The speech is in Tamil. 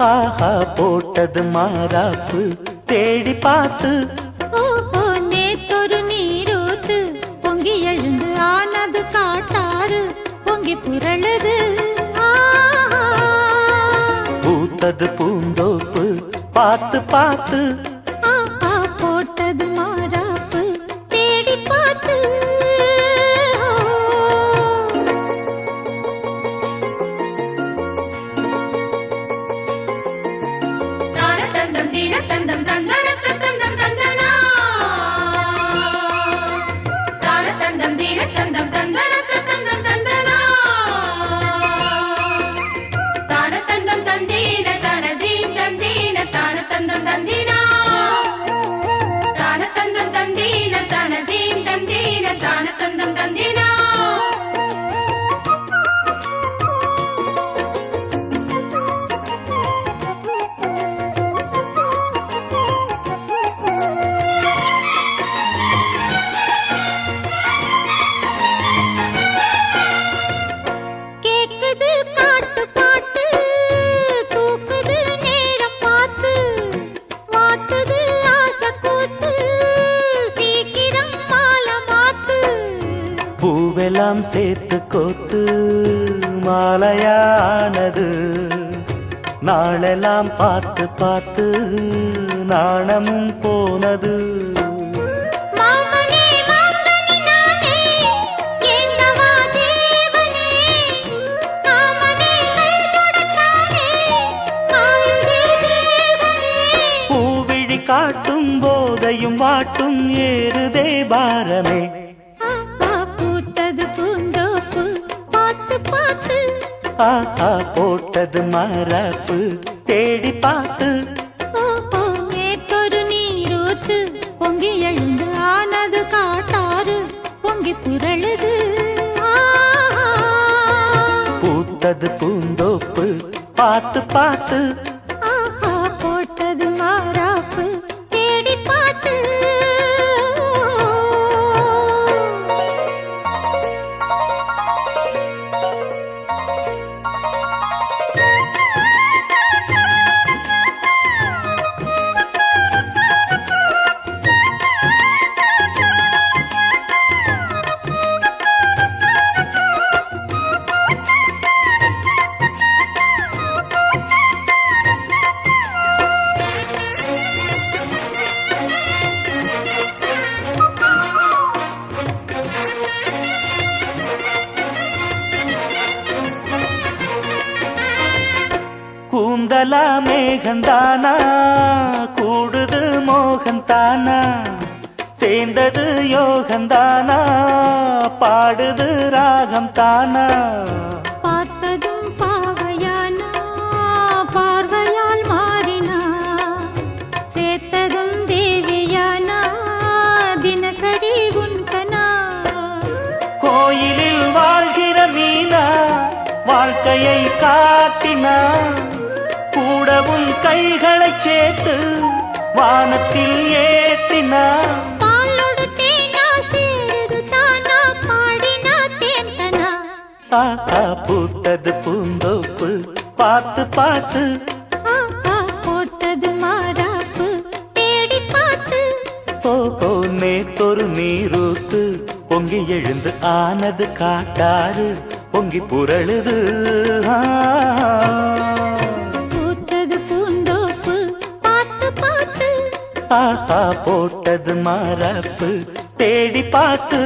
ஆஹா போட்டது மாறாப்பு தேடி பார்த்து. ஓஹோ நேத்தொரு நீரூத்து பொங்கி எழுந்து ஆனது காட்டாறு பொங்கி புரளுது. பூத்தது பூந்தோப்பு பார்த்து பார்த்து. ஆஹா போட்டது மாறாப்பு தேடி பார்த்து. தந்தம் தீன தந்தம் தந்தன தந்தம் தந்தனா தான தந்தம் தீன தந்தம் தந்தன தந்தம் தந்தனா தான தந்தம் தந்தீன தான தீம் தந்தீன தான தந்தம் தந்தீனா தான தந்தம் தந்தீன தான தீம் தந்தீன தான தந்தம் தந்தீனா. பூவெல்லாம் சேர்த்து கோத்து மாலையானது. நாளெல்லாம் பார்த்து பார்த்து நாணமும் போனது. பூவிழி காட்டும் போதையும் வாட்டும் ஏறுதே பாரமே. ஆஹா போட்டது மாறாப்பு தேடி பார்த்து. ஓஹோ நேத்தொரு நீரூத்து பொங்கி எழுந்து ஆனது காட்டாறு பொங்கி புரளுது. பூத்தது பூந்தோப்பு பார்த்து பார்த்து. ஆஹா போட்டது மாறாப்பு தேடி பார்த்து. கூந்தலா மேகந்தானா கூடுது மோகந்தானா சேர்ந்தது யோகந்தானா பாடுது ராகம் தானா. பார்த்ததும் பாவையானா பார்வையால் மாறினா சேர்த்ததும் தேவியானா தினசரி உன்கனா. கோயிலில் வாழ்கிற மீனா வாழ்க்கையை காட்டினா கூடவும் கைகளை சேர்த்து வானத்தில் ஏற்றினா. பாலோடு தேனா சேருது தானா பாடினா தேன்கனா. ஆஹா பூத்தது பூந்தோப்பு பார்த்து பார்த்து. ஆஹா போட்டது மாறாப்பு தேடி பார்த்து. ஓஹோ நேத்தொரு நீரூத்து பொங்கி எழுந்து ஆனது காட்டாறு பொங்கி புரளுது. பூத்தது பூந்தோப்பு பார்த்து பார்த்து. ஆஹா போட்டது மாறாப்பு தேடி பார்த்து.